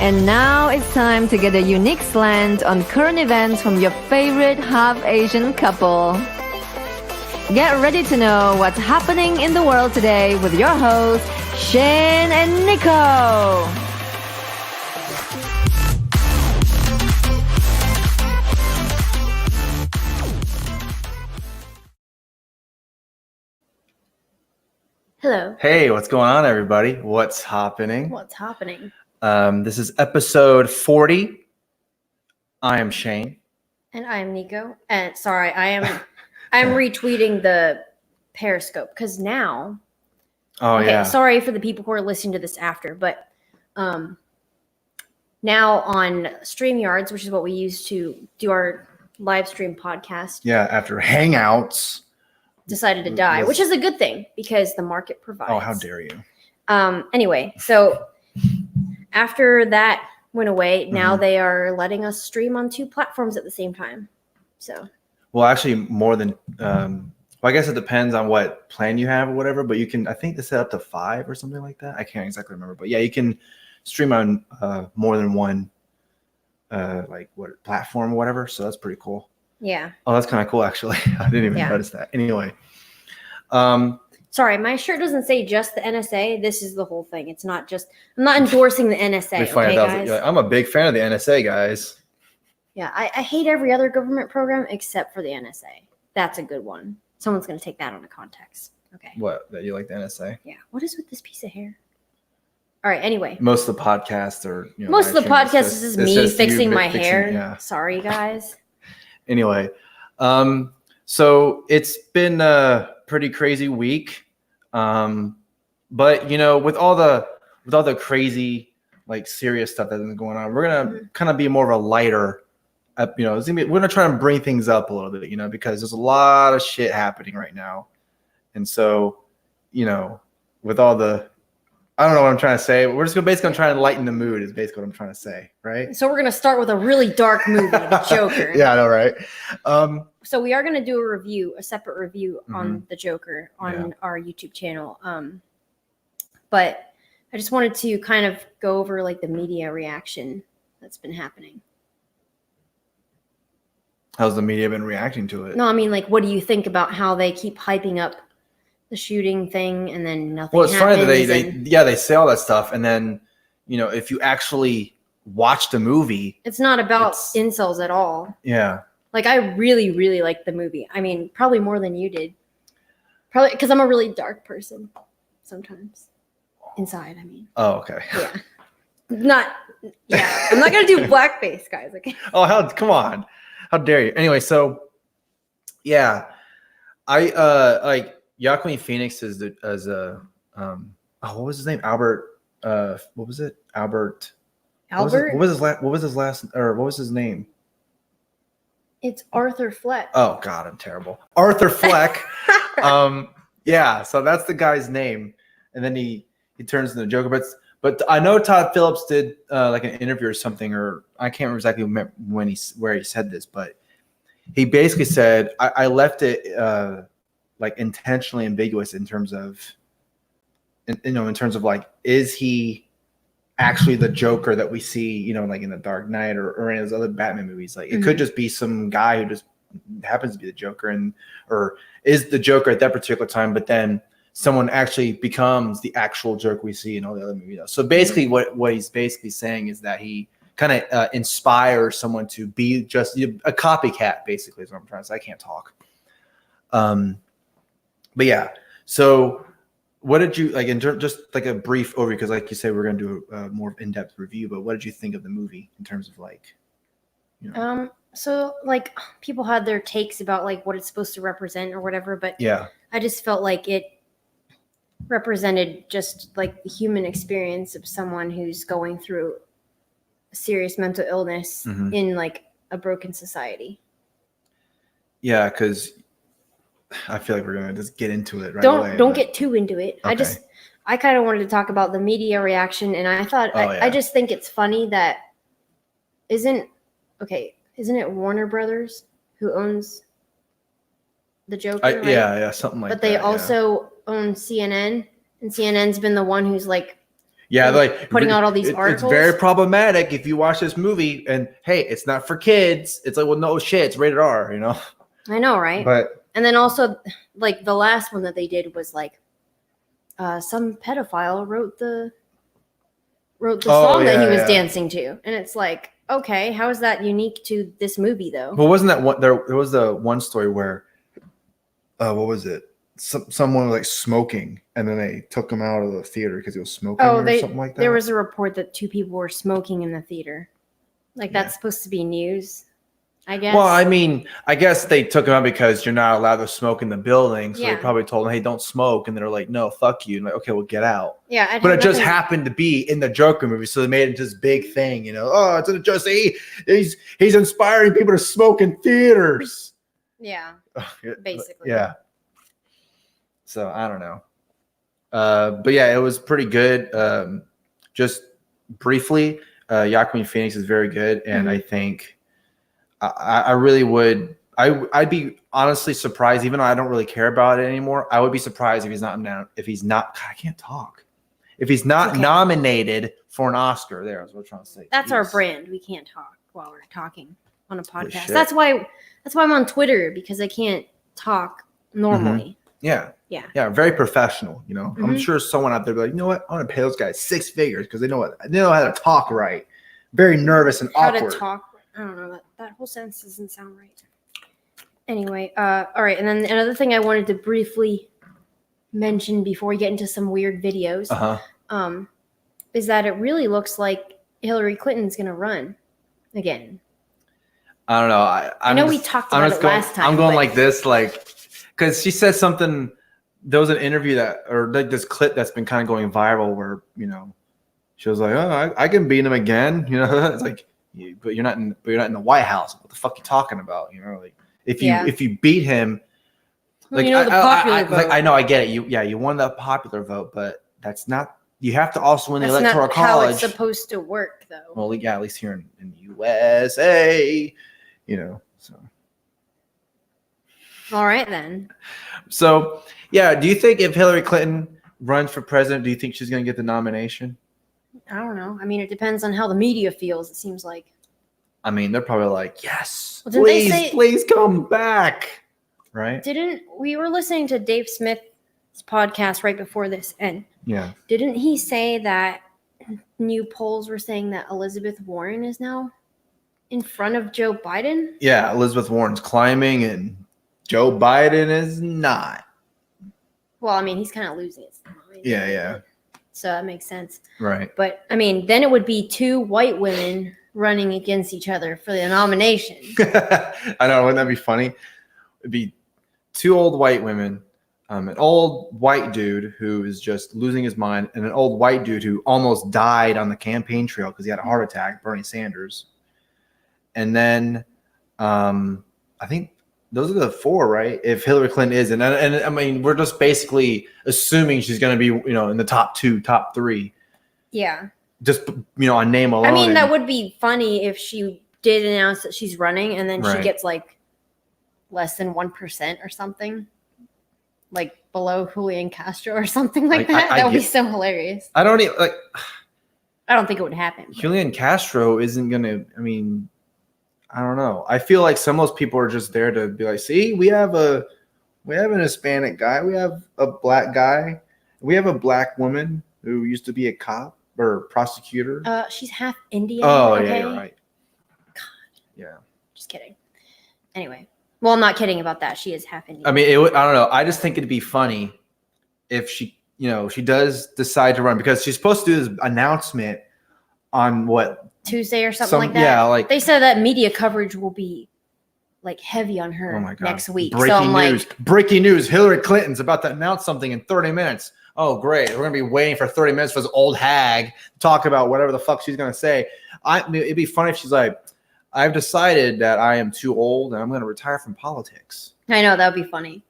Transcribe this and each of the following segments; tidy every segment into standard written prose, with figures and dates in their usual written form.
And now it's time to get a unique slant on current events from your favorite half-Asian couple. Get ready to know what's happening in the world today with your hosts, Shane and Nico. Hello. Hey, what's going on, everybody? What's happening? What's happening? This is episode 40. I am Shane. And I am Nico. And sorry, I'm retweeting the Periscope because now. Yeah. Sorry for the people who are listening to this after, but now on StreamYards, which is what we use to do our live stream podcast. Yeah, after Hangouts. Decided to die, which is a good thing because the market provides. Oh, how dare you? Anyway, so after that went away, now they are letting us stream on 2 platforms at the same time. So, well, actually, more than I guess it depends on what plan you have or whatever. But you can, I think, they set up to 5 or something like that. I can't exactly remember, but yeah, you can stream on more than one platform or whatever. So that's pretty cool. Yeah. Oh, that's kind of cool, actually. I didn't even notice that. Anyway. Sorry, my shirt doesn't say just the NSA. This is the whole thing. It's not just, I'm not endorsing the NSA. Okay, guys? I'm a big fan of the NSA, guys. Yeah, I hate every other government program except for the NSA. That's a good one. Someone's going to take that out of context. Okay. What? That you like the NSA? Yeah. What is with this piece of hair? All right, anyway. Most of the podcasts are, most of the podcasts is just me fixing my hair. Yeah. Sorry, guys. Anyway, so it's been a pretty crazy week, but with all the crazy serious stuff that's been going on, we're gonna kind of be more of a lighter, we're gonna try and bring things up a little bit, because there's a lot of shit happening right now, and so with all the I don't know what I'm trying to say, but we're just basically try and lighten the mood is basically what I'm trying to say, right? So we're going to start with a really dark movie, The Joker. Yeah, I know, right? So we are going to do a separate review on The Joker on our YouTube channel. But I just wanted to kind of go over the media reaction that's been happening. How's the media been reacting to it? No, I mean, what do you think about how they keep hyping up the shooting thing and then nothing Well, it's happens? funny that they say all that stuff, and then if you actually watch the movie, it's not about incels at all. Yeah, I really, really liked the movie. I mean, probably more than you did. Probably because I'm a really dark person sometimes. Inside, I mean. Oh, okay. Yeah. I'm not gonna do blackface, guys. Okay. Oh, come on. How dare you? Anyway, so yeah, I Joaquin Phoenix what was his name? Albert. What was it? Albert. Albert. What was his name? It's Arthur Fleck. Oh God, I'm terrible. Arthur Fleck. Yeah. So that's the guy's name, and then he turns into the Joker. But I know Todd Phillips did an interview or something, or I can't remember exactly where he said this, but he basically said I left it intentionally ambiguous in terms of is he actually the Joker that we see in the Dark Knight or in his other Batman movies? It could just be some guy who just happens to be the Joker or is the Joker at that particular time, but then someone actually becomes the actual Joker we see in all the other movies. So basically what he's basically saying is that he kind of inspires someone to be just a copycat, basically is what I'm trying to say. I can't talk. But yeah, so what did you just a brief overview, because like you said, we're going to do a more in-depth review, but what did you think of the movie in terms of So people had their takes about what it's supposed to represent or whatever, but yeah, I just felt like it represented just the human experience of someone who's going through a serious mental illness in a broken society. Yeah, because I feel like we're gonna just get into it right away. Don't get too into it. Okay. I kind of wanted to talk about the media reaction, and I thought I just think it's funny that isn't it Warner Brothers who owns the Joker? Right? Yeah, something like that. But they also own CNN, and CNN's been the one who's Yeah, like putting out all these articles. It's very problematic if you watch this movie and hey, it's not for kids. It's like, well, no shit, it's rated R, you know. I know, right? But and then also, like the last one that they did was like, some pedophile wrote the song that he was dancing to, and it's like, okay, how is that unique to this movie though? Well, wasn't that one? There was the one story where, what was it? Someone was like smoking, and then they took him out of the theater because he was smoking or something like that. There was a report that 2 people were smoking in the theater. Like that's supposed to be news, I guess. Well, I mean, I guess they took him out because you're not allowed to smoke in the building. So they probably told him, hey, don't smoke. And they're like, no, fuck you. And like, okay, we'll get out. Yeah. But it just happened to be in the Joker movie. So they made it this big thing, you know. Oh, it's just he's inspiring people to smoke in theaters. Yeah. Basically. Yeah. So I don't know. But yeah, it was pretty good. Just briefly, Joaquin Phoenix is very good. And I think I really would. I'd be honestly surprised, even though I don't really care about it anymore. I would be surprised if he's not God, I can't talk. If he's not nominated for an Oscar, that's what I'm trying to say. That's our brand. We can't talk while we're talking on a podcast. That's why I'm on Twitter, because I can't talk normally. Yeah. Very professional. You know, I'm sure someone out there be like, you know what? I want to pay those guys 6 figures because they know how to talk right. Very nervous and awkward. How to talk. I don't know. That whole sentence doesn't sound right. Anyway, all right. And then another thing I wanted to briefly mention before we get into some weird videos, is that it really looks like Hillary Clinton's going to run again. I don't know. I know we talked about it last time. I'm going like this, because she said something. There was an interview or like this clip that's been kind of going viral where, you know, she was like, oh, I can beat him again. You know, it's like, but you're not in the White House. What the fuck are you talking about? You know, like if you beat him, like, you know, the popular vote. Like, I know, I get it. You won the popular vote, but that's not. You have to also win the electoral college. How it's supposed to work, though. Well, yeah, at least here in the USA, you know. So. All right then. So yeah, do you think if Hillary Clinton runs for president, do you think she's going to get the nomination? I don't know. I mean, it depends on how the media feels. It seems like. I mean, they're probably like, yes, well, please come back. Right? We were listening to Dave Smith's podcast right before this, and didn't he say that new polls were saying that Elizabeth Warren is now in front of Joe Biden? Yeah, Elizabeth Warren's climbing, and Joe Biden is not. Well, I mean, he's kind of losing it. Yeah. So that makes sense. Right. But, I mean, then it would be 2 white women running against each other for the nomination. I know. Wouldn't that be funny? It'd be 2 old white women, an old white dude who is just losing his mind, and an old white dude who almost died on the campaign trail because he had a heart attack, Bernie Sanders. And then I think those are the 4, right? If Hillary Clinton is, and I mean, we're just basically assuming she's going to be, you know, in the top 2, top 3. Yeah. Just, you know, on name alone. I mean, that would be funny if she did announce that she's running, and then she gets like less than 1% or something, like below Julian Castro or something like that. That would be so hilarious. I don't even like. I don't think it would happen. Julian Castro isn't going to. I mean, I don't know. I feel like some of those people are just there to be like, see, we have an Hispanic guy, we have a black guy, we have a black woman who used to be a cop or prosecutor. She's half Indian. Oh, okay? yeah, you're right. God. Yeah. Just kidding. Anyway, well, I'm not kidding about that. She is half Indian. I mean, I don't know. I just think it'd be funny if she, you know, she does decide to run, because she's supposed to do this announcement on what? Tuesday or something like that. Yeah, like they said that media coverage will be like heavy on her next week. Breaking news. Hillary Clinton's about to announce something in 30 minutes. Oh, great. We're going to be waiting for 30 minutes for this old hag to talk about whatever the fuck she's going to say. It'd be funny if she's like, I've decided that I am too old and I'm going to retire from politics. I know, that would be funny.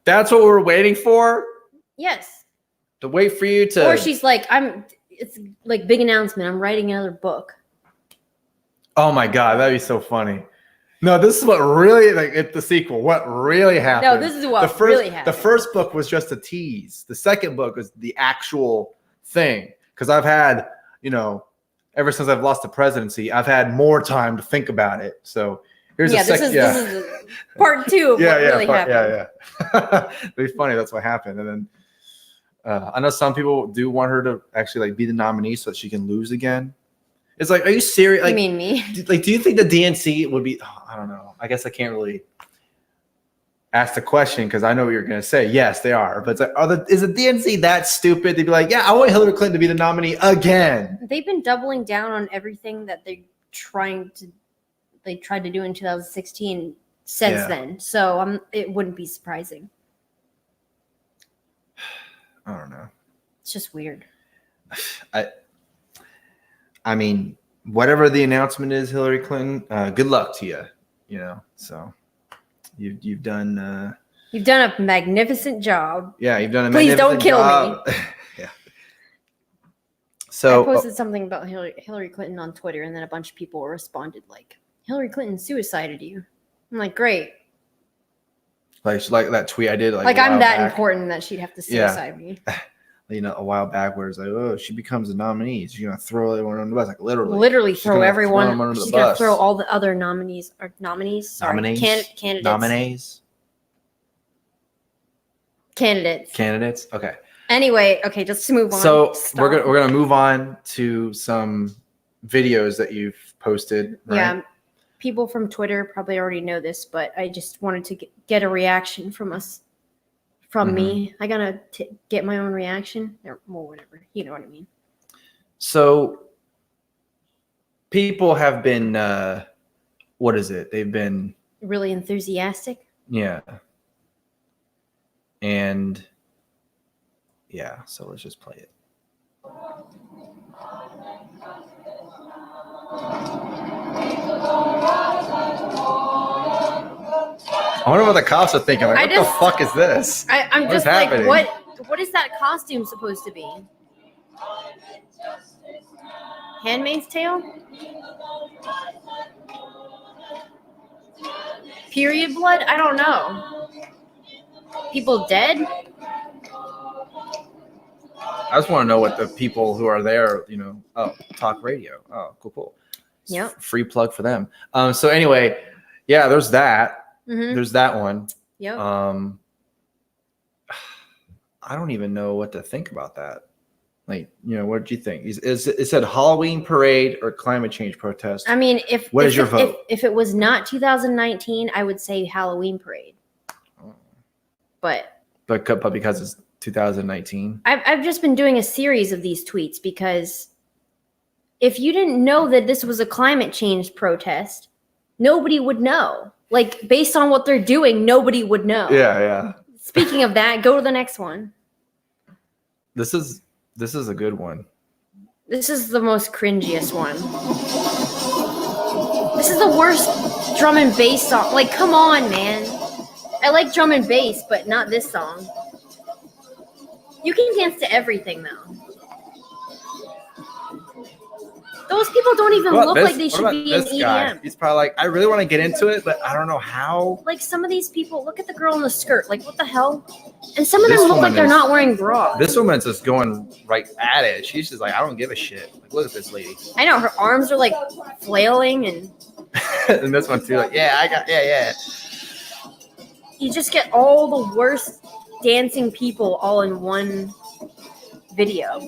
That's what we're waiting for? Yes. To wait for you to. Or she's like, it's like big announcement. I'm writing another book. Oh my God, that'd be so funny. No, this is what really, like, it's the sequel. What really happened? No, this is what really happened. The first book was just a tease. The second book was the actual thing because I've had, ever since I've lost the presidency, I've had more time to think about it. So here's this is part 2 of what really happened. It'd be funny. That's what happened. And then I know some people do want her to actually like be the nominee so that she can lose again. It's like, are you serious? Like, you mean me? Do you think the DNC would be? I don't know. I guess I can't really ask the question because I know what you're going to say. Yes, they are. But it's like, is the DNC that stupid to be like, yeah, I want Hillary Clinton to be the nominee again? They've been doubling down on everything that they tried to do in 2016 since then. So it wouldn't be surprising. I don't know. It's just weird. I mean, whatever the announcement is, Hillary Clinton, good luck to you. So you've done a magnificent job. Yeah, you've done a Please magnificent don't kill job. me. Yeah. So I posted something about Hillary Clinton on Twitter, and then a bunch of people responded like, "Hillary Clinton suicided you." I'm like, great. Like that tweet I did, like I'm that important that she'd have to suicide me. A while back, where it's like, oh, she becomes a nominee, she's gonna throw everyone under the bus, like literally throw everyone. She's gonna throw all the other candidates. Okay. Anyway, just to move on. So we're gonna move on to some videos that you've posted. Right? Yeah, people from Twitter probably already know this, but I just wanted to get a reaction from me. I gotta get my own reaction, or whatever. You know what I mean. So people have been, what is it? They've been really enthusiastic. Yeah. And yeah, so let's just play it. I wonder what the cops are thinking. Like, what the fuck is this? I'm just like, happening? What is that costume supposed to be? Handmaid's Tale? Period blood? I don't know. People dead? I just want to know what the people who are there, talk radio. Oh, cool. Yep. Free plug for them. So anyway, yeah, there's that. Mm-hmm. There's that one. Yep. I don't even know what to think about that. Like, what did you think? It said Halloween parade or climate change protest. I mean, what is your vote? If it was not 2019, I would say Halloween parade. Oh. But because it's 2019. I've just been doing a series of these tweets because if you didn't know that this was a climate change protest, nobody would know. Like, based on what they're doing, nobody would know. Yeah. Speaking of that, go to the next one. This is a good one. This is the most cringiest one. This is the worst drum and bass song. Like, come on, man. I like drum and bass, but not this song. You can dance to everything, though. Those people don't even look like they should be in EDM. Guy? He's probably like, I really want to get into it, but I don't know how. Like, some of these people, look at the girl in the skirt. Like, what the hell? And some of them look like they're not wearing bras. This woman's just going right at it. She's just like, I don't give a shit. Like, look at this lady. I know, her arms are like flailing and. And this one too, like, yeah. You just get all the worst dancing people all in one video.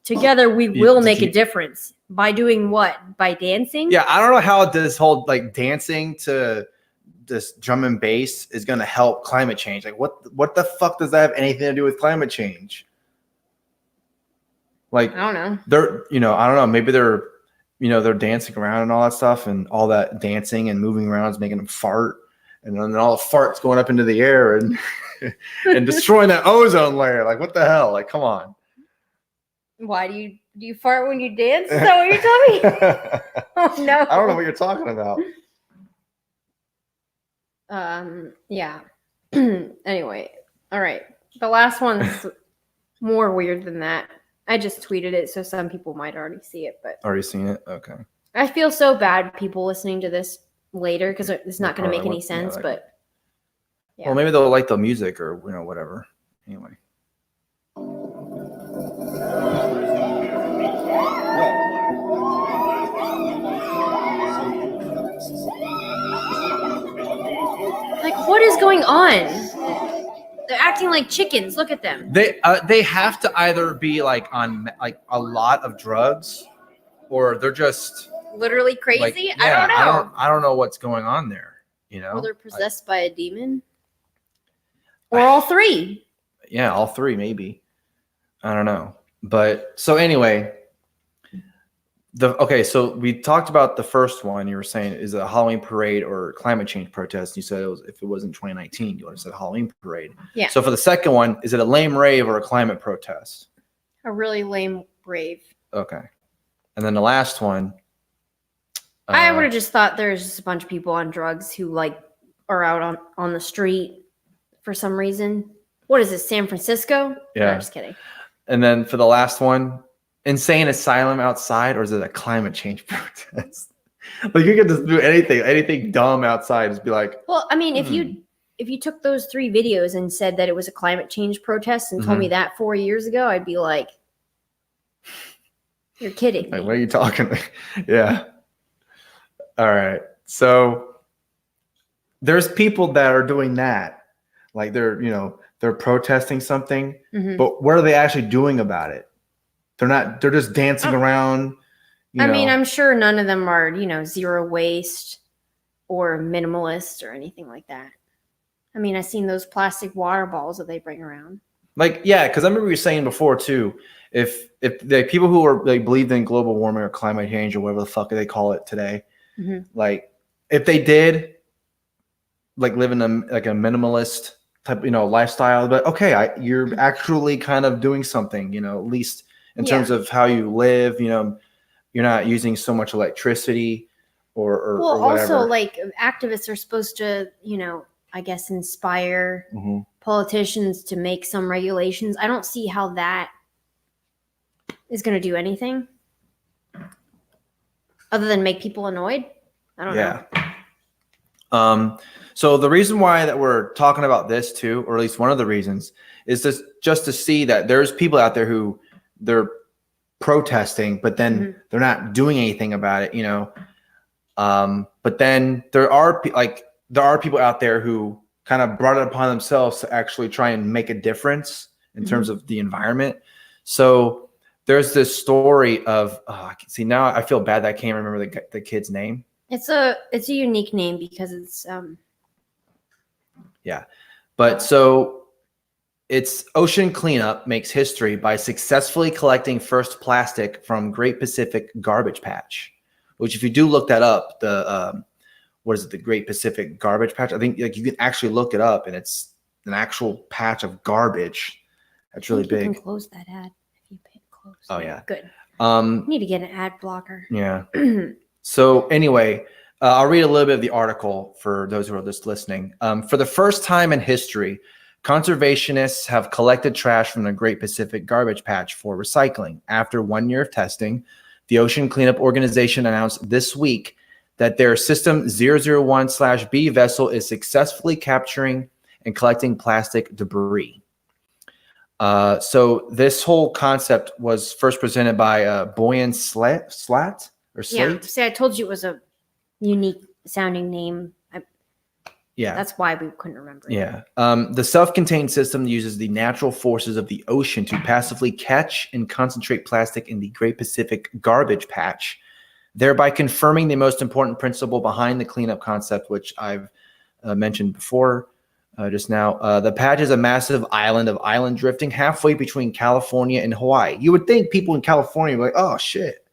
Together we will make a difference. By doing what? By dancing? Yeah, I don't know how this whole like dancing to this drum and bass is going to help climate change. Like, what the fuck does that have anything to do with climate change? Like, I don't know. They're, I don't know. Maybe they're, they're dancing around and all that stuff, and all that dancing and moving around is making them fart, and then all the farts going up into the air and and destroying that ozone layer. Like, what the hell? Like, come on. Why do you fart when you dance? Is that what you're telling me? Oh no. I don't know what you're talking about. Yeah. Anyway, all right. The last one's more weird than that. I just tweeted it, so some people might already see it, but already seen it? Okay. I feel so bad people listening to this later because it's not going to make any sense, but yeah. Well, maybe they'll like the music or whatever. Anyway. What is going on? They're acting like chickens. Look at them. They have to either be like on like a lot of drugs, or they're just Literally crazy. like, yeah, I don't know. I don't know what's going on there. You know, Or they're possessed by a demon, or all three. Yeah, all three maybe. I don't know, but so anyway. So we talked about the first one. You were saying is it a Halloween parade or climate change protest? You said if it was in 2019, you would have said Halloween parade. Yeah. So for the second one, is it a lame rave or a climate protest? A really lame rave. Okay. And then the last one. I would have just thought there's just a bunch of people on drugs who like are out on the street for some reason. What is this, San Francisco? Yeah. No, I'm just kidding. And then for the last one, insane asylum outside, or is it a climate change protest? Like you could just do anything dumb outside, just be like. Well, I mean, if you took those 3 videos and said that it was a climate change protest and told me that 4 years ago, I'd be like, you're kidding me. Like, what are you talking about? Yeah. All right. So there's people that are doing that. Like they're protesting something, but what are they actually doing about it? They're just dancing around. I mean, I'm sure none of them are, zero waste or minimalist or anything like that. I mean, I've seen those plastic water balls that they bring around. Like, yeah, because I remember you saying before too, if the people who are like believed in global warming or climate change or whatever the fuck they call it today, like if they did like live in a minimalist type, lifestyle, but okay, you're actually kind of doing something, at least in terms of how you live, you're not using so much electricity or whatever. Also like activists are supposed to, I guess inspire politicians to make some regulations. I don't see how that is going to do anything other than make people annoyed. I don't know. So the reason why that we're talking about this too, or at least one of the reasons, is just to see that there's people out there who they're protesting, but then they're not doing anything about it, but then there are people out there who kind of brought it upon themselves to actually try and make a difference in terms of the environment. So there's this story of, now I feel bad that I can't remember the kid's name. It's a unique name because it's but so it's Ocean Cleanup makes history by successfully collecting first plastic from Great Pacific Garbage Patch, which if you do look that up, the Great Pacific Garbage Patch, I think like you can actually look it up and it's an actual patch of garbage that's really big. You can close that ad if you pay close. Oh yeah. Good. You need to get an ad blocker. Yeah. So anyway, I'll read a little bit of the article for those who are just listening. For the first time in history, conservationists have collected trash from the Great Pacific Garbage Patch for recycling. After 1 year of testing, the Ocean Cleanup Organization announced this week that their System 001/B vessel is successfully capturing and collecting plastic debris. So this whole concept was first presented by Boyan Slat. Yeah. See, I told you it was a unique sounding name. Yeah. That's why we couldn't remember it. Yeah. The self-contained system uses the natural forces of the ocean to passively catch and concentrate plastic in the Great Pacific Garbage Patch, thereby confirming the most important principle behind the cleanup concept, which I've mentioned before just now. The patch is a massive island of island drifting halfway between California and Hawaii. You would think people in California would be like, oh, shit,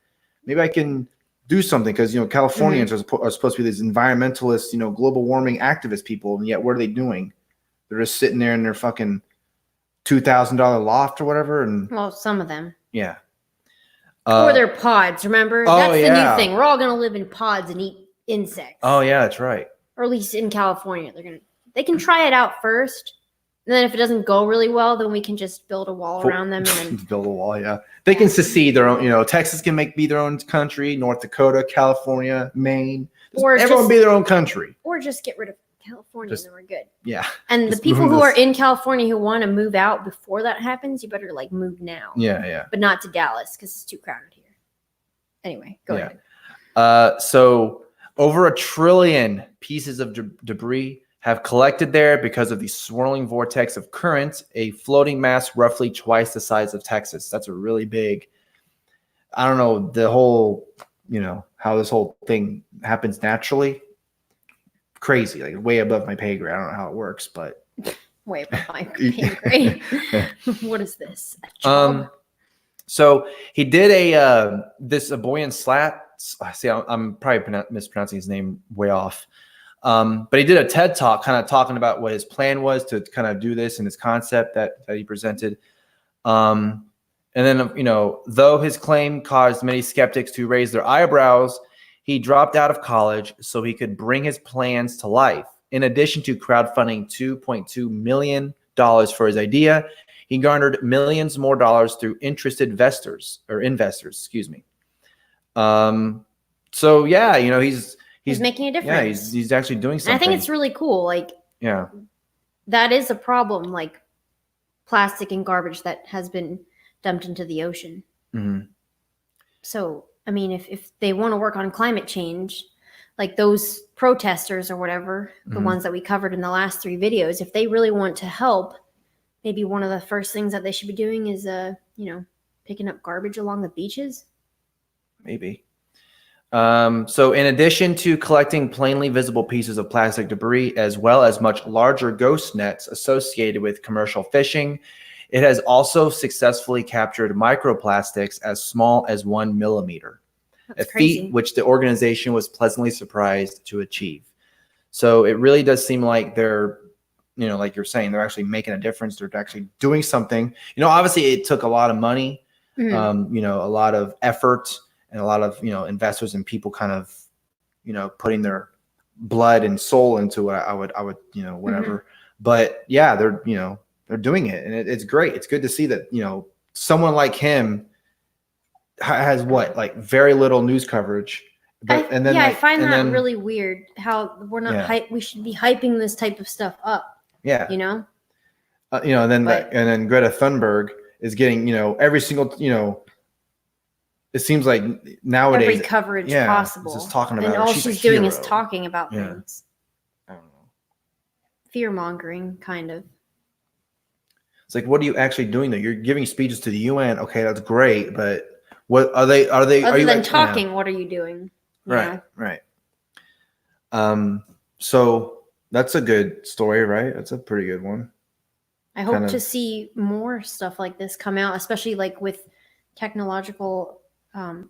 maybe I can do something because, Californians are supposed to be these environmentalists, global warming activist people. And yet what are they doing? They're just sitting there in their fucking $2,000 loft or whatever. And well, some of them. Yeah. Or their pods, remember? That's the new thing. We're all going to live in pods and eat insects. Oh, yeah, that's right. Or at least in California. They can try it out first. And then if it doesn't go really well, then we can just build a wall around them. And then build a wall, yeah. They can secede their own, Texas can be their own country, North Dakota, California, Maine. Everyone be their own country. Or just get rid of California and then we're good. Yeah. And the people who are in California who want to move out before that happens, you better move now. Yeah, yeah. But not to Dallas because it's too crowded here. Anyway, go ahead. So over 1 trillion pieces of debris have collected there because of the swirling vortex of currents, a floating mass roughly twice the size of Texas. That's a really big, I don't know, the whole, how this whole thing happens naturally. Crazy, like way above my pay grade. I don't know how it works, but way above my pay grade. What is this? A job? So he did a Boyan Slat. See, I'm probably mispronouncing his name way off. But he did a TED talk kind of talking about what his plan was to kind of do this and his concept that he presented. And then, though his claim caused many skeptics to raise their eyebrows, he dropped out of college so he could bring his plans to life. In addition to crowdfunding $2.2 million for his idea, he garnered millions more dollars through interested investors. Excuse me. So yeah, he's making a difference. Yeah, he's actually doing something. And I think it's really cool. Like, yeah, that is a problem. Like plastic and garbage that has been dumped into the ocean. Mm-hmm. So, I mean, if they want to work on climate change, like those protesters or whatever, the ones that we covered in the last 3 videos, if they really want to help, maybe one of the first things that they should be doing is, picking up garbage along the beaches. Maybe. So in addition to collecting plainly visible pieces of plastic debris, as well as much larger ghost nets associated with commercial fishing, it has also successfully captured microplastics as small as 1 millimeter, a feat which the organization was pleasantly surprised to achieve. So it really does seem like they're, like you're saying, they're actually making a difference. They're actually doing something. Obviously it took a lot of money, a lot of effort, and a lot of, investors and people kind of, putting their blood and soul into it. I would, whatever. But yeah, they're doing it, and it's great. It's good to see that, someone like him has very little news coverage. But, I find that really weird how we're not we should be hyping this type of stuff up. Yeah. And then Greta Thunberg is getting, every single, it seems like nowadays every coverage possible. Just talking about and her. all she's doing is talking about things. I don't know. Fear mongering, kind of. It's like, what are you actually doing though? You're giving speeches to the UN. Okay, that's great, but what are they? Other than talking, what are you doing? Right. So that's a good story, right? That's a pretty good one. I hope to see more stuff like this come out, especially like with technological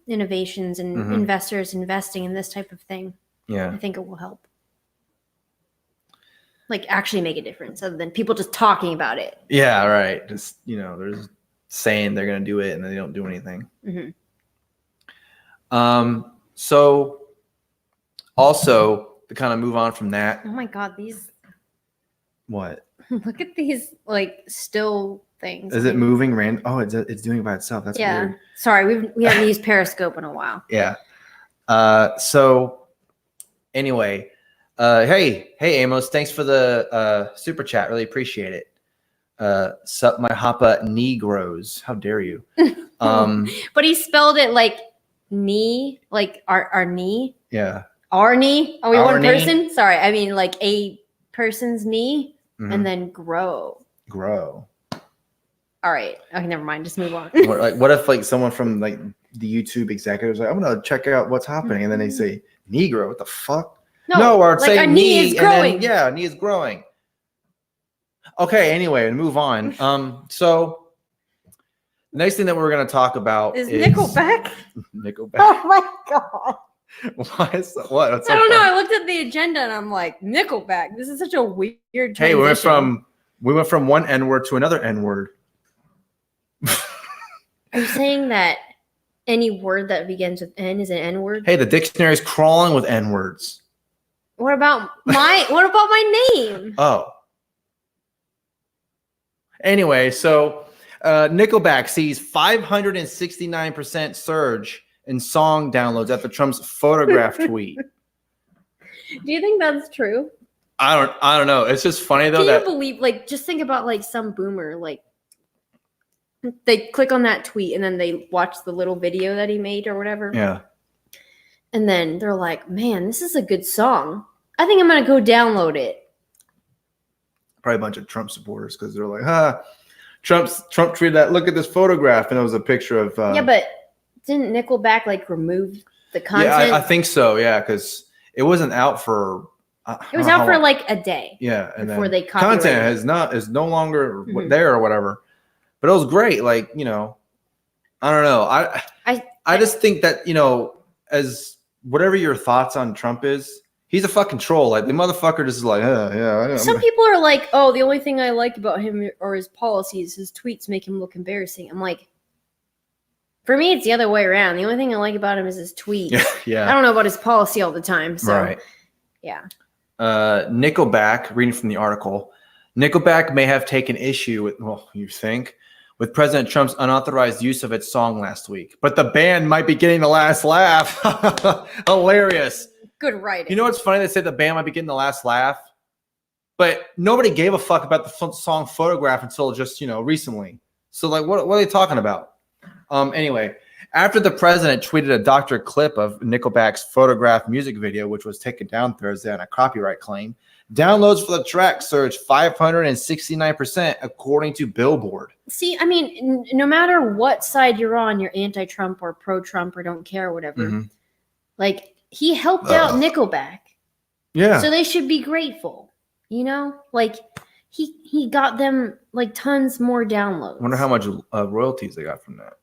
innovations and investors investing in this type of thing. Yeah, I think it will help. Like actually make a difference, other than people just talking about it. Yeah, right. Just they're just saying they're going to do it and then they don't do anything. So also to kind of move on from that. Oh my God, these. What? Look at these still things. Is it moving random? Oh, it's doing it by itself. That's weird. Sorry, we haven't used Periscope in a while. Yeah. So anyway, hey Amos, thanks for the super chat. Really appreciate it. Sup my hoppa Negroes. How dare you? But he spelled it like knee, like our knee. Yeah. Our knee. Are we one person? Sorry, I mean like a person's knee, and then grow. All right. Okay, never mind. Just move on. What if someone from the YouTube executives I'm gonna check out what's happening, and then they say Negro? What the fuck? No, or say our knee is growing. Knee is growing. Okay. Anyway, move on. So the next thing that we're gonna talk about is Nickelback. Nickelback. Oh my God. What? I don't know. I looked at the agenda and I'm like, Nickelback. This is such a weird transition. Hey, we went from one N-word to another N-word. Are you saying that any word that begins with N is an N-word? Hey, the dictionary is crawling with N-words. What about my name? Oh. Anyway, so Nickelback sees 569% surge in song downloads after Trump's photograph tweet. Do you think that's true? I don't know. It's just funny though. Can you believe, just think about some boomer, they click on that tweet and then they watch the little video that he made or whatever. Yeah. And then they're like, man, this is a good song. I think I'm going to go download it. probably a bunch of Trump supporters because they're like, Trump tweeted that. Look at this photograph, and it was a picture of. Yeah, but didn't Nickelback like remove the content? Yeah, I think so. Yeah, because it wasn't out for. It was out for like a day. Yeah, and before then they copyrighted content is no longer there or whatever. But it was great. Like, you know, I don't know. I just think that, you know, as whatever your thoughts on Trump is, he's a fucking troll. Like the motherfucker just is like, yeah. Some people are like, oh, the only thing I like about him are his policies. His tweets make him look embarrassing. I'm like, for me, it's the other way around. The only thing I like about him is his tweets. Yeah. I don't know about his policy all the time. So, right. Yeah. Nickelback, reading from the article, Nickelback may have taken issue with, well, you think, with President Trump's unauthorized use of its song last week. But the band might be getting the last laugh. Hilarious. Good writing. You know what's funny? They said the band might be getting the last laugh. But nobody gave a fuck about the song Photograph until just, you know, recently. So, like, what are they talking about? Anyway, after the president tweeted a doctored clip of Nickelback's Photograph music video, which was taken down Thursday on a copyright claim, downloads for the track surged 569%, according to Billboard. See, I mean, no matter what side you're on, you're anti-Trump or pro-Trump or don't care or whatever, like, he helped out Nickelback. Yeah. So they should be grateful, you know? Like, he got them, like, tons more downloads. I wonder how much royalties they got from that.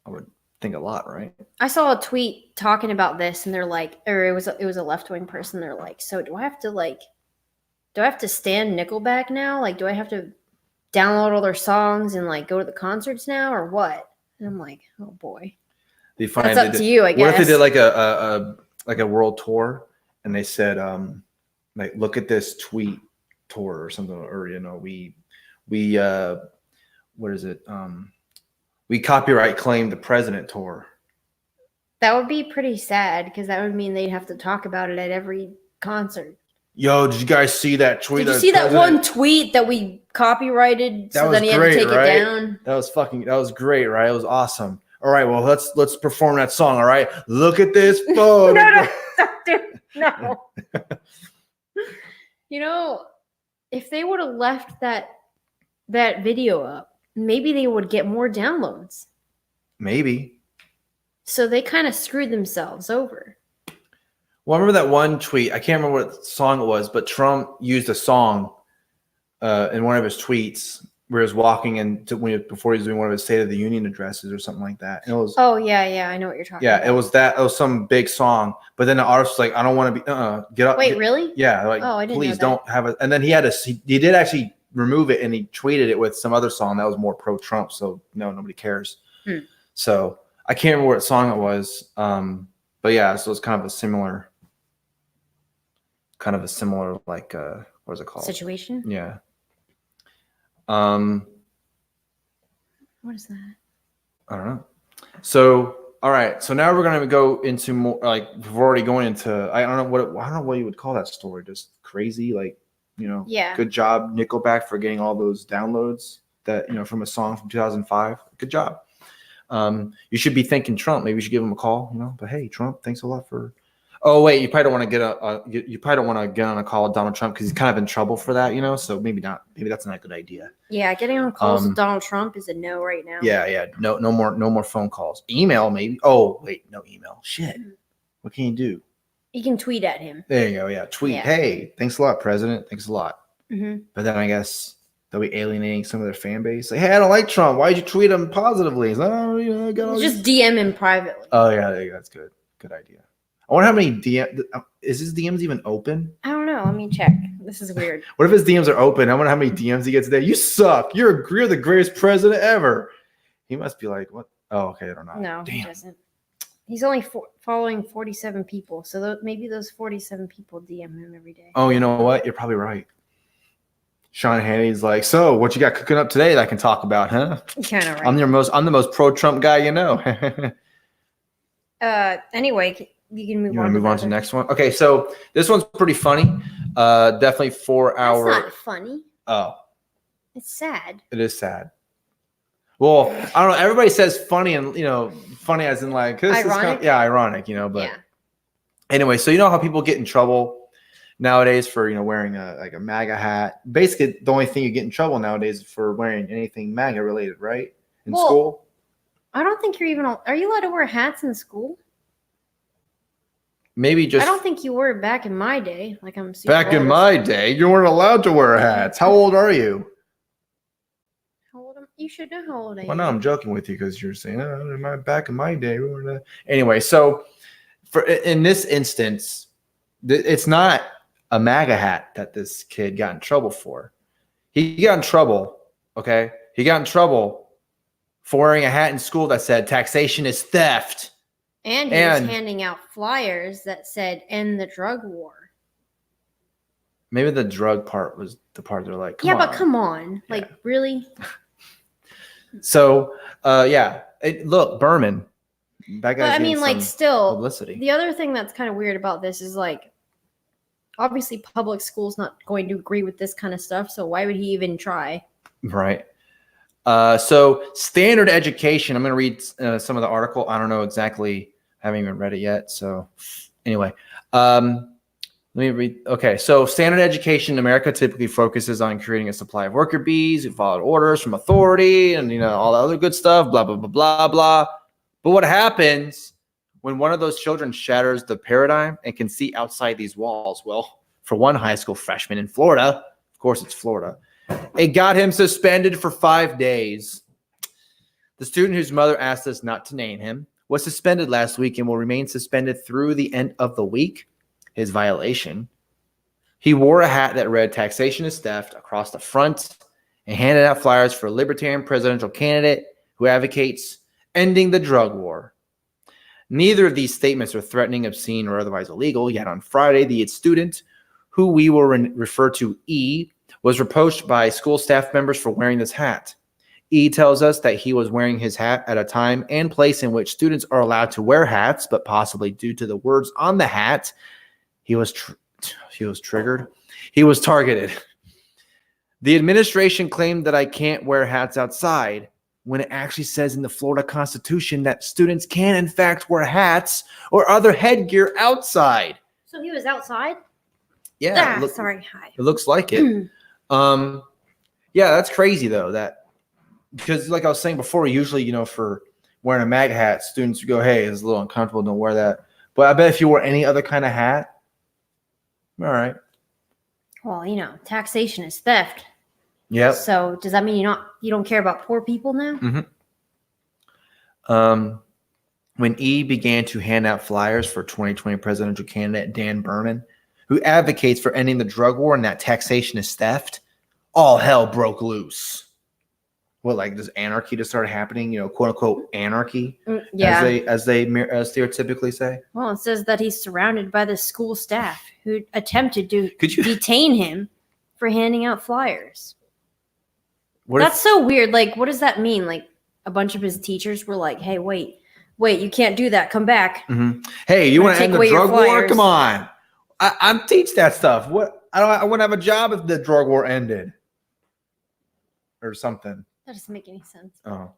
I would think a lot, right? I saw a tweet talking about this, and they're like, or it was a left-wing person. They're like, so do I have to stand Nickelback now? Like, do I have to download all their songs and like go to the concerts now, or what? And I'm like, oh boy, that's up to you, I guess. What if they did like a world tour, and they said, like, look at this tweet tour or something, or you know, we what is it? We copyright claim the president tour. That would be pretty sad because that would mean they'd have to talk about it at every concert. Yo, did you guys see that tweet? Did you see that one tweet that we copyrighted so then he had to take it down? That was great, right? It was awesome. All right, well, let's perform that song, all right? Look at this photo. No, dude, no. You know, if they would have left that video up, maybe they would get more downloads. Maybe. So they kind of screwed themselves over. Well, I remember that one tweet. I can't remember what song it was, but Trump used a song in one of his tweets where he was walking before he was doing one of his State of the Union addresses or something like that. And it was, oh, yeah, I know what you're talking about. Yeah, it was some big song. But then the artist was like, I don't want to be, get up. Wait, really? Yeah, like, I didn't please know that. don't have it. And then he did actually remove it, and he tweeted it with some other song that was more pro-Trump. So no, nobody cares. So I can't remember what song it was. But yeah, so it's kind of a similar like what is it called? Situation? Yeah. What is that? I don't know. So all right, so now we're gonna go into more, like, we're already going into, I don't know what you would call that story, just crazy, like, you know, yeah. Good job, Nickelback, for getting all those downloads that, you know, from a song from 2005. Good job. You should be thanking Trump. Maybe you should give him a call, you know. But hey, Trump, thanks a lot for. Oh wait, you probably don't want to get on a call with Donald Trump because he's kind of in trouble for that, you know. So maybe not. Maybe that's not a good idea. Yeah, getting on calls with Donald Trump is a no right now. Yeah. No more phone calls. Email maybe. Oh wait, no email. Shit. What can you do? You can tweet at him. There you go. Yeah, tweet. Yeah. Hey, thanks a lot, President. Thanks a lot. Mm-hmm. But then I guess they'll be alienating some of their fan base. Like, hey, I don't like Trump. Why'd you tweet him positively? He's like, oh, you know, I got all just DM him privately. Oh yeah, there you go. That's good. Good idea. I wonder how many is his DMs even open? I don't know. Let me check. This is weird. What if his DMs are open? I wonder how many DMs he gets today. You suck. You're the greatest president ever. He must be like, what? Oh, okay. I don't know. No, damn. He doesn't. He's only following 47 people. So maybe those 47 people DM him every day. Oh, you know what? You're probably right. Sean Hannity's like, so what you got cooking up today that I can talk about, huh? Kind of right. I'm the most pro-Trump guy you know. Anyway, you can move on. You want to move on to the next one? Okay, so this one's pretty funny. Definitely 4 hour. That's not funny. Oh. It's sad. It is sad. Well, I don't know. Everybody says funny, and you know, funny as in like this ironic. ironic. You know, but yeah. Anyway, so you know how people get in trouble nowadays for wearing a MAGA hat. Basically, the only thing you get in trouble nowadays is for wearing anything MAGA related, right? In school. I don't think you're even. Are you allowed to wear hats in school? Maybe just. I don't think you were back in my day. Like I'm super Back in old. my day, you weren't allowed to wear hats. How old are you? How old am you? Should know how old I am. Well, no, I'm joking with you because you're saying, back in my day, we were. Anyway, so in this instance, it's not a MAGA hat that this kid got in trouble for. He got in trouble. Okay, he got in trouble for wearing a hat in school that said taxation is theft. And he was handing out flyers that said end the drug war. Maybe the drug part was the part they're like, but come on. Like, really? So, look, Berman. That guy's still, publicity. The other thing that's kind of weird about this is obviously public school's not going to agree with this kind of stuff. So why would he even try? Right. So standard education, I'm going to read some of the article. I don't know exactly. I haven't even read it yet. So anyway, let me read. Okay. So standard education in America typically focuses on creating a supply of worker bees who followed orders from authority and, all the other good stuff, blah, blah, blah, blah, blah. But what happens when one of those children shatters the paradigm and can see outside these walls? Well, for one high school freshman in Florida, of course it's Florida, it got him suspended for 5 days. The student whose mother asked us not to name him was suspended last week and will remain suspended through the end of the week. His violation: he wore a hat that read taxation is theft across the front and handed out flyers for a libertarian presidential candidate who advocates ending the drug war. Neither of these statements are threatening, obscene, or otherwise illegal, yet on Friday, the student, who we will refer to E, was reproached by school staff members for wearing this hat. E tells us that he was wearing his hat at a time and place in which students are allowed to wear hats, but possibly due to the words on the hat, he was triggered. He was targeted. The administration claimed that I can't wear hats outside, when it actually says in the Florida Constitution that students can, in fact, wear hats or other headgear outside. So he was outside? Yeah. Hi. It looks like it. That's crazy, though, because like I was saying before, usually, for wearing a MAGA hat, students would go, hey, it's a little uncomfortable, don't wear that. But I bet if you wore any other kind of hat, all right. Well, taxation is theft. Yeah. So does that mean you don't care about poor people now? Mm-hmm. When E began to hand out flyers for 2020 presidential candidate Dan Berman, who advocates for ending the drug war and that taxation is theft, all hell broke loose. What, like, does anarchy just start happening? Quote unquote anarchy, as they stereotypically say. Well, it says that he's surrounded by the school staff who attempted to detain him for handing out flyers. That's so weird. Like, what does that mean? Like, a bunch of his teachers were like, "Hey, wait, you can't do that. Come back." Mm-hmm. Hey, you want to end the drug war? Come on, I'm teach that stuff. What? I wouldn't have a job if the drug war ended, or something. That doesn't make any sense. Oh,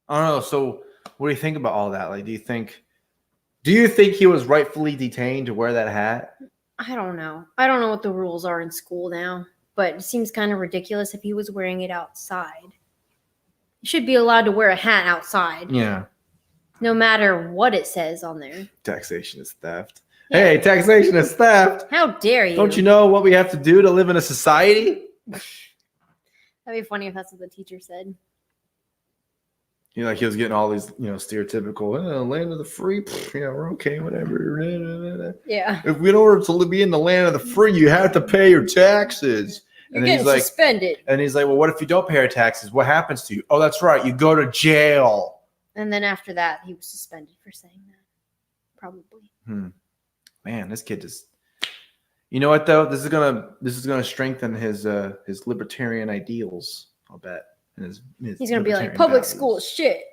I don't know. So, what do you think about all that? Like, do you think he was rightfully detained to wear that hat? I don't know. I don't know what the rules are in school now, but it seems kind of ridiculous if he was wearing it outside. You should be allowed to wear a hat outside. Yeah. No matter what it says on there. Taxation is theft. Yeah. Hey, taxation is theft. How dare you? Don't you know what we have to do to live in a society? That'd be funny if that's what the teacher said. He was getting all these, stereotypical, land of the free. Yeah, we're okay, whatever. Yeah. If in order to be in the land of the free, you have to pay your taxes. You're getting suspended. And he's like, well, what if you don't pay your taxes? What happens to you? Oh, that's right. You go to jail. And then after that, he was suspended for saying that. Probably. Man, this kid just. You know what though? This is gonna strengthen his libertarian ideals. I'll bet. And he's gonna be like, public school is shit.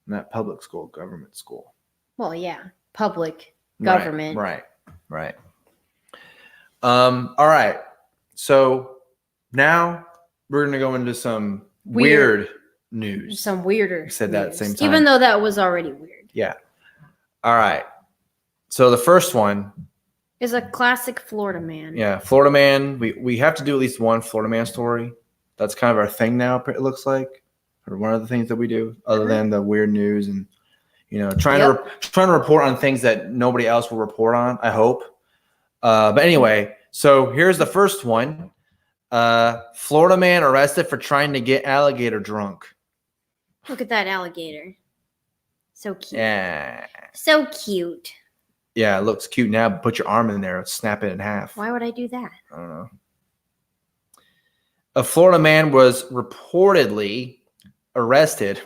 Not public school, government school. Well, yeah, public government. Right. All right. So now we're gonna go into some weird news. Some weirder. You said that at the same time. Even though that was already weird. Yeah. All right. So the first one Is a classic Florida man. Yeah, Florida man. We have to do at least one Florida man story. That's kind of our thing now. It looks like, or one of the things that we do, other than the weird news and trying to report on things that nobody else will report on. I hope. But anyway, so here's the first one. Florida man arrested for trying to get alligator drunk. Look at that alligator. So cute. Yeah. So cute. Yeah, it looks cute now. But put your arm in there, snap it in half. Why would I do that? I don't know. A Florida man was reportedly arrested.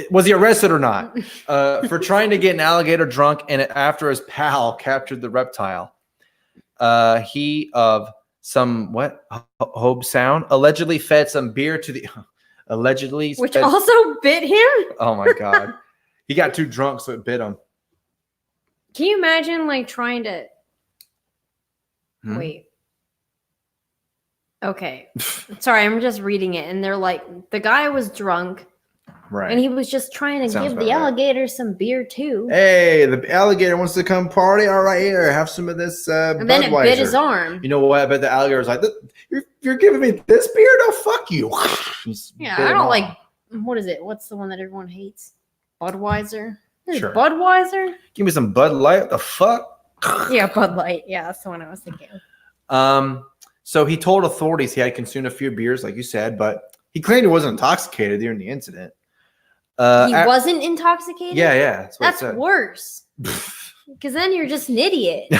Was he arrested or not? For trying to get an alligator drunk, and after his pal captured the reptile. He of some Hobe Sound allegedly fed some beer to the which also bit him. Oh my god, he got too drunk, so it bit him. Can you imagine like trying to wait? Okay, sorry, I'm just reading it, and they're like the guy was drunk. Right. And he was just trying to give the alligator some beer too. Hey, the alligator wants to come party. All right, here, have some of this and then Budweiser. It bit his arm. You know what? I bet the alligator was like, you're giving me this beer? No, fuck you. Yeah, I don't like, what is it? What's the one that everyone hates? Budweiser? Sure. Budweiser? Give me some Bud Light. What the fuck? Yeah, Bud Light. Yeah, that's the one I was thinking of. So he told authorities he had consumed a few beers, like you said, but he claimed he wasn't intoxicated during the incident. He wasn't intoxicated? Yeah. That's worse. Because then you're just an idiot.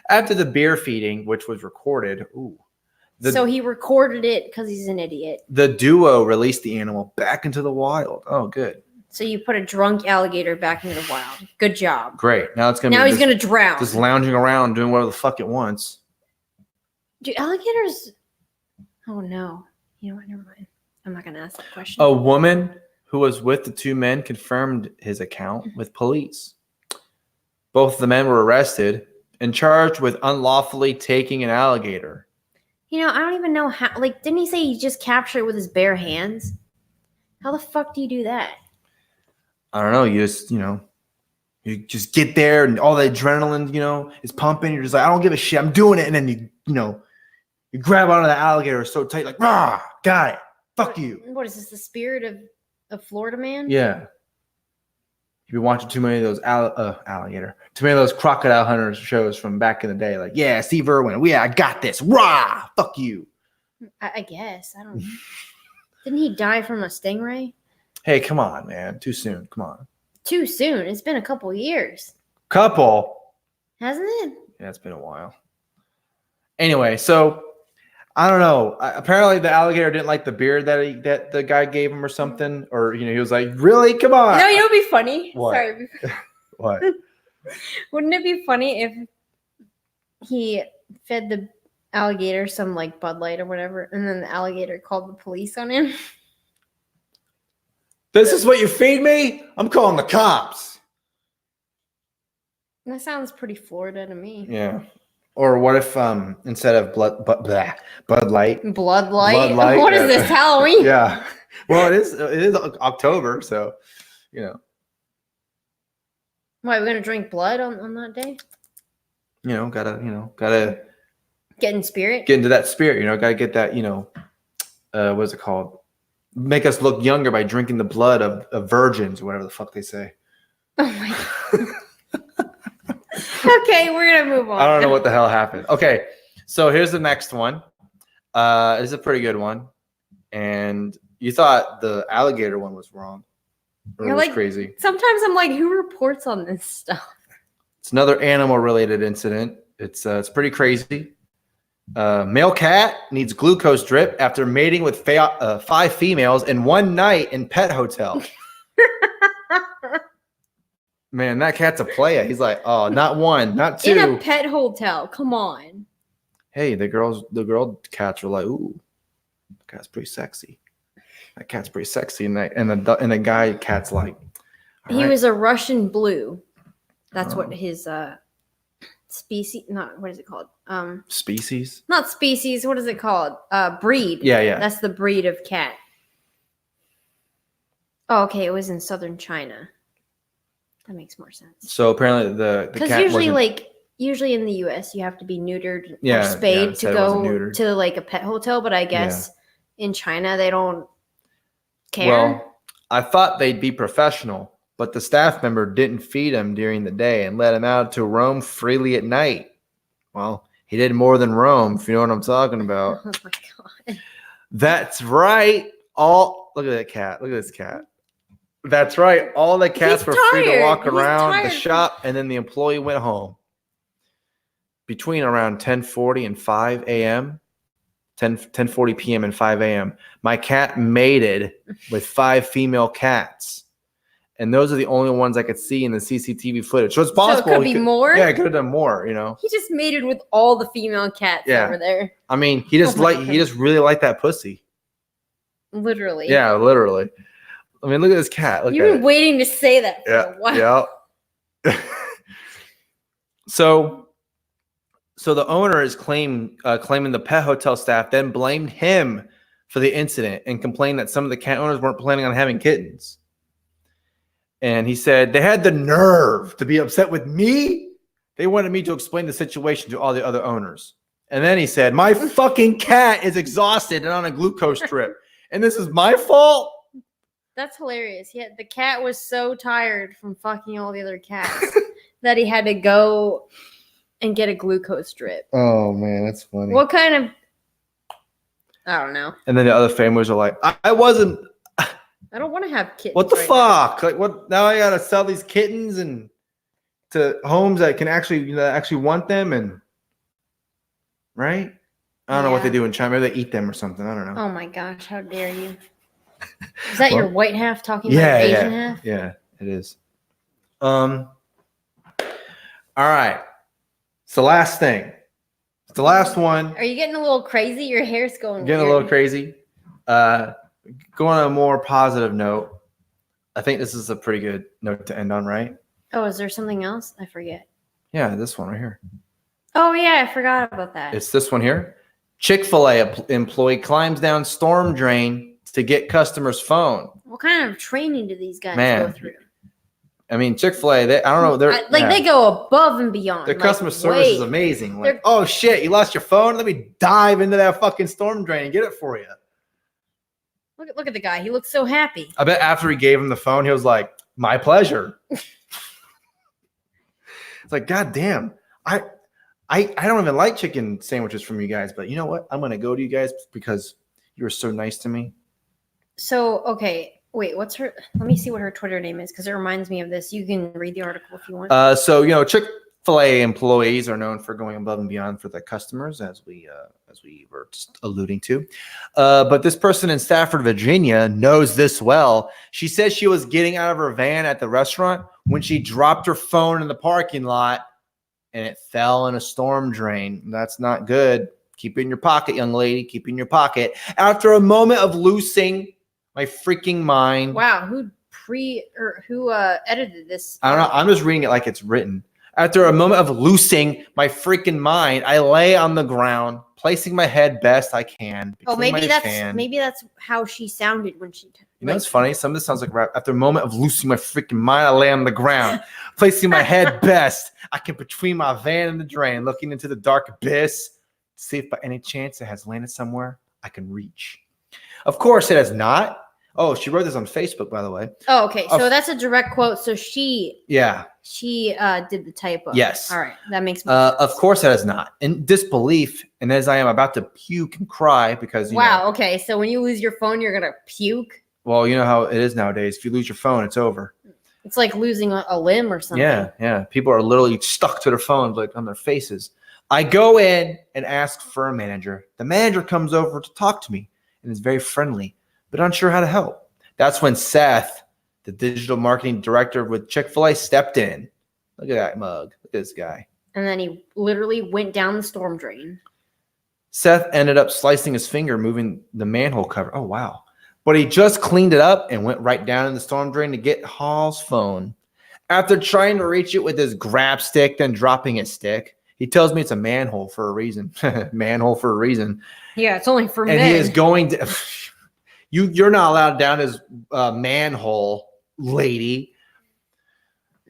After the beer feeding, which was recorded, so he recorded it because he's an idiot. The duo released the animal back into the wild. Oh, good. So you put a drunk alligator back into the wild. Good job. Great. Now he's gonna drown. Just lounging around doing whatever the fuck it wants. Do alligators? Oh no. You know what? Never mind. I'm not gonna ask that question. A woman who was with the two men confirmed his account with police. Both the men were arrested and charged with unlawfully taking an alligator. I don't even know how. Like, didn't he say he just captured it with his bare hands? How the fuck do you do that? I don't know. You just get there and all the adrenaline, is pumping. You're just like, I don't give a shit. I'm doing it. And then you grab onto the alligator so tight, like, rah, got it. Fuck you. What is this? The spirit of Florida man? Yeah. You've been watching too many of those too many of those crocodile hunters shows from back in the day. Like, yeah, Steve Irwin. Yeah, I got this. Rah! Fuck you. I guess. I don't know. Didn't he die from a stingray? Hey, come on, man. Too soon. Come on. Too soon? It's been a couple years. Couple? Hasn't it? Yeah, it's been a while. Anyway, so I don't know. Apparently, the alligator didn't like the beer that the guy gave him or something. Or, he was like, really? Come on. No, it'd be funny. What? Sorry. What? Wouldn't it be funny if he fed the alligator some, like, Bud Light or whatever, and then the alligator called the police on him? This is what you feed me? I'm calling the cops. That sounds pretty Florida to me. Yeah. Or what if instead of Bud Light? Blood Light? What is this, Halloween? Yeah. Well, it is October, so Why, we're gonna drink blood on that day? Gotta get in spirit. Get into that spirit, gotta get that, what is it called? Make us look younger by drinking the blood of virgins, or whatever the fuck they say. Oh my god. Okay, we're gonna move on. I don't know what the hell happened. Okay, so here's the next one. This is a pretty good one. And you thought the alligator one was wrong. Or it was crazy. Sometimes I'm like, who reports on this stuff? It's another animal-related incident. It's pretty crazy. Male cat needs glucose drip after mating with 5 females in one night in pet hotel. Man, that cat's a player. He's like, oh, not one, not 2. In a pet hotel. Come on. Hey, the girl cats were like, ooh, that cat's pretty sexy. That cat's pretty sexy. And the guy cat's like, he was a Russian blue. That's what his species. Not what is it called? Species. Not species. What is it called? Breed. Yeah. That's the breed of cat. Oh, okay. It was in southern China. That makes more sense. So apparently the because cat usually like usually in the US, you have to be neutered Yeah, or spayed to said it wasn't go neutered. to like a pet hotel, but I guess in China they don't care. Well, I thought they'd be professional, but the staff member didn't feed him during the day and let him out to roam freely at night. Well, he did more than roam, if you know what I'm talking about. Oh my god. That's right. Look at that cat. Look at this cat. That's right. All the cats were free to walk around the shop, and then the employee went home. Between around 10:40 and 5 a.m., 10:40 p.m. and 5 a.m., my cat mated with 5 female cats. And those are the only ones I could see in the CCTV footage. So it's possible. So it could be more? Yeah, it could have done more, you know. He just mated with all the female cats over there. I mean, he just really liked that pussy. Literally. Yeah, literally. I mean, look at this cat. Look You've been waiting to say that for a while. Yeah. So the owner is claiming the pet hotel staff then blamed him for the incident and complained that some of the cat owners weren't planning on having kittens. And he said they had the nerve to be upset with me. They wanted me to explain the situation to all the other owners. And then he said, my fucking cat is exhausted and on a glucose trip. And this is my fault? That's hilarious. Yeah, the cat was so tired from fucking all the other cats that he had to go and get a glucose drip. Oh, man, that's funny. What kind of... I don't know. And then the other families are like, I don't want to have kittens. What the fuck? Like, what? Now I gotta sell these kittens and to homes that can actually want them, and right? I don't know what they do in China. Maybe they eat them or something. I don't know. Oh my gosh! How dare you? Is that your white half talking about your Asian half? Yeah, it is. All right. It's the last thing. It's the last one. Are you getting a little crazy? Your hair's going. Getting a little crazy. Going on a more positive note, I think this is a pretty good note to end on, right? Oh, is there something else? I forget. Yeah, this one right here. Oh, yeah, I forgot about that. It's this one here. Chick-fil-A employee climbs down storm drain to get customer's phone. What kind of training do these guys go through? I mean, Chick-fil-A, I don't know. They go above and beyond. Their customer service is amazing. Like, oh, shit, you lost your phone? Let me dive into that fucking storm drain and get it for you. Look at the guy. He looks so happy. I bet after he gave him the phone, he was like, my pleasure. It's like, God damn. I don't even like chicken sandwiches from you guys, but you know what? I'm going to go to you guys because you were so nice to me. So, okay. Wait, what's her? Let me see what her Twitter name is because it reminds me of this. You can read the article if you want. So, Chick-fil-A employees are known for going above and beyond for their customers, as we were just alluding to. But this person in Stafford, Virginia knows this well. She says she was getting out of her van at the restaurant when she dropped her phone in the parking lot and it fell in a storm drain. That's not good. Keep it in your pocket, young lady. Keep it in your pocket. After a moment of losing my freaking mind. Wow, who edited this? I don't know. I'm just reading it like it's written. After a moment of losing my freaking mind, I lay on the ground, placing my head best I can. Oh, maybe that's how she sounded when she. You know, it's funny. Some of this sounds like rap. After a moment of losing my freaking mind, I lay on the ground, placing my head best I can between my van and the drain, looking into the dark abyss to see if by any chance it has landed somewhere I can reach. Of course, it has not. Oh, she wrote this on Facebook, by the way. Oh, okay. So that's a direct quote. So she did the typo. Yes. All right. That makes more sense. Of course, it has not. In disbelief, and as I am about to puke and cry because Okay. So when you lose your phone, you're gonna puke. Well, you know how it is nowadays. If you lose your phone, it's over. It's like losing a limb or something. Yeah. People are literally stuck to their phones, like on their faces. I go in and ask for a manager. The manager comes over to talk to me and is very friendly, but unsure how to help. That's when Seth, the digital marketing director with Chick-fil-A, stepped in. Look at that mug. Look at this guy. And then he literally went down the storm drain. Seth ended up slicing his finger, moving the manhole cover. Oh, wow. But he just cleaned it up and went right down in the storm drain to get Hall's phone. After trying to reach it with his grab stick, then dropping his stick, he tells me it's a manhole for a reason. Manhole for a reason. Yeah, it's only for men. And he is going to... You're not allowed down his manhole, lady.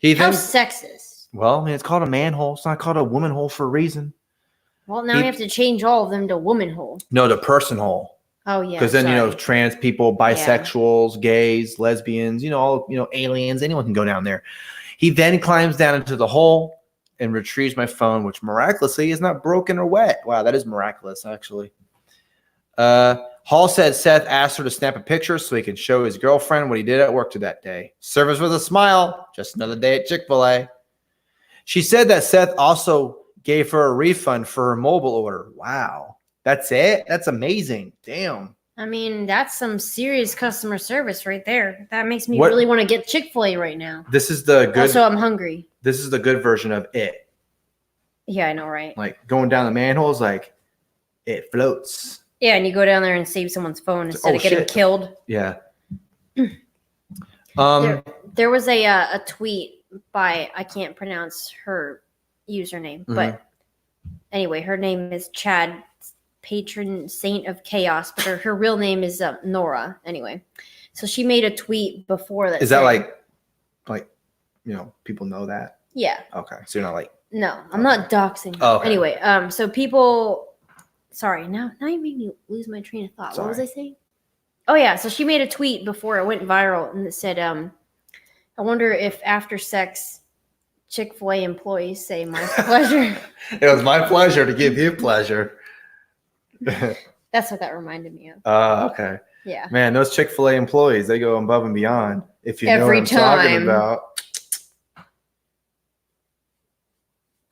How sexist. Well, I mean, it's called a manhole. It's not called a woman hole for a reason. Well, now we have to change all of them to woman hole. No, the person hole. Oh yeah. Because then, trans people, bisexuals, gays, lesbians, all, aliens, anyone can go down there. He then climbs down into the hole and retrieves my phone, which miraculously is not broken or wet. Wow, that is miraculous, actually. Hall said Seth asked her to snap a picture so he could show his girlfriend what he did at work to that day. Service with a smile. Just another day at Chick-fil-A. She said that Seth also gave her a refund for her mobile order. Wow. That's it? That's amazing. Damn. I mean, that's some serious customer service right there. That makes me really want to get Chick-fil-A right now. This is the good. Also, I'm hungry. This is the good version of it. Yeah, I know, right? Like going down the manholes, like it floats. Yeah, and you go down there and save someone's phone instead of getting killed. Yeah. There was a tweet by, I can't pronounce her username, but anyway, her name is Chad, patron saint of chaos, but her real name is Nora. Anyway, so she made a tweet before that. Is that like people know that? Yeah. Okay, so you're not like. No, I'm not doxing. Oh, okay. Anyway, so people. Sorry, now you made me lose my train of thought. Sorry. What was I saying? Oh yeah, so she made a tweet before it went viral, and it said, "I wonder if after sex, Chick-fil-A employees say my pleasure." It was my pleasure to give you pleasure. That's what that reminded me of. Okay. Yeah. Man, those Chick-fil-A employees, they go above and beyond. If you know what I'm talking about.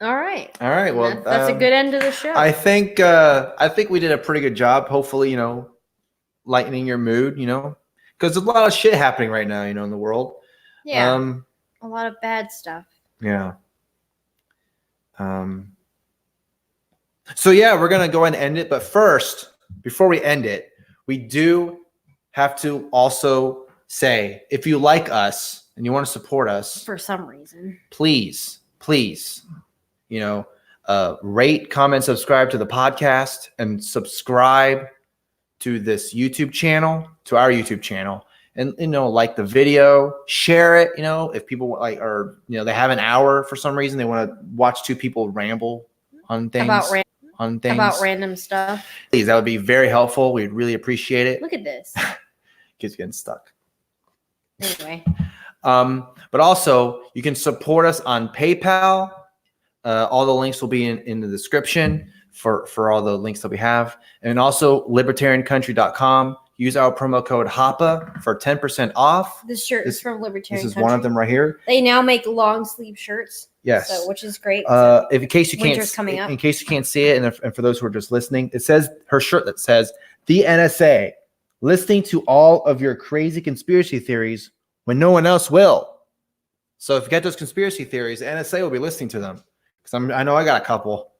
All right. Well, that's a good end of the show. I think we did a pretty good job. Hopefully, lightening your mood. Because there's a lot of shit happening right now. In the world. Yeah. A lot of bad stuff. Yeah. So yeah, we're gonna go ahead and end it. But first, before we end it, we do have to also say, if you like us and you want to support us for some reason, please. Rate, comment, subscribe to the podcast, and subscribe to this YouTube channel, to our YouTube channel, and like the video, share it. If people they have an hour for some reason, they want to watch two people ramble on things about random stuff. Please, that would be very helpful. We'd really appreciate it. Look at this. Kids getting stuck. Anyway. But also you can support us on PayPal. All the links will be in the description for all the links that we have. And also libertariancountry.com. Use our promo code HAPA for 10% off. This shirt is from Libertarian This is Country. one of them right here. They now make long sleeve shirts. Yes. Which is great. In case you can't see it, and for those who are just listening, it says her shirt that says the NSA, listening to all of your crazy conspiracy theories when no one else will. So if you get those conspiracy theories, the NSA will be listening to them. Because I know I got a couple.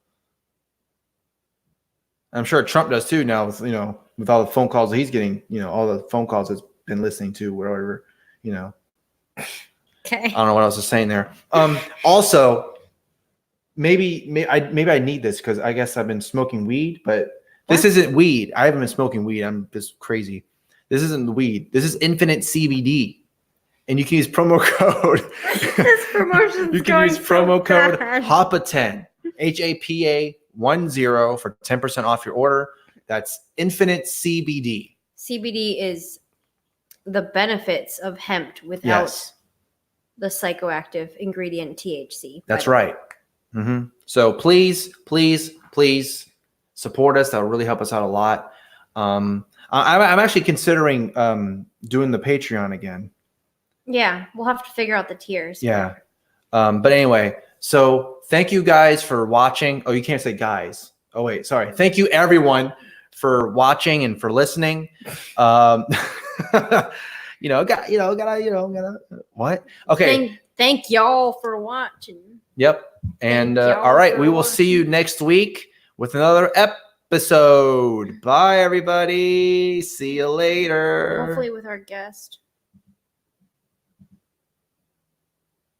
I'm sure Trump does too now with all the phone calls that he's getting, all the phone calls that's been listening to, whatever, Okay. I don't know what else is saying there. Also, maybe I need this because I guess I've been smoking weed, but this isn't weed. I haven't been smoking weed. I'm just crazy. This isn't the weed. This is Infinite CBD. And you can use promo code. This promotion. You can use promo code HAPA10, HAPA10 for 10% off your order. That's Infinite CBD. CBD is the benefits of hemp without the psychoactive ingredient THC. That's right. Mm-hmm. So please support us. That will really help us out a lot. I'm actually considering doing the Patreon again. Yeah, we'll have to figure out the tiers. Yeah. But anyway, so thank you guys for watching. Oh, you can't say guys. Oh, wait, sorry. Thank you everyone for watching and for listening. Gotta what? Okay. Thank y'all for watching. Yep. And all right, we will see you next week with another episode. Bye, everybody. See you later. Hopefully with our guest.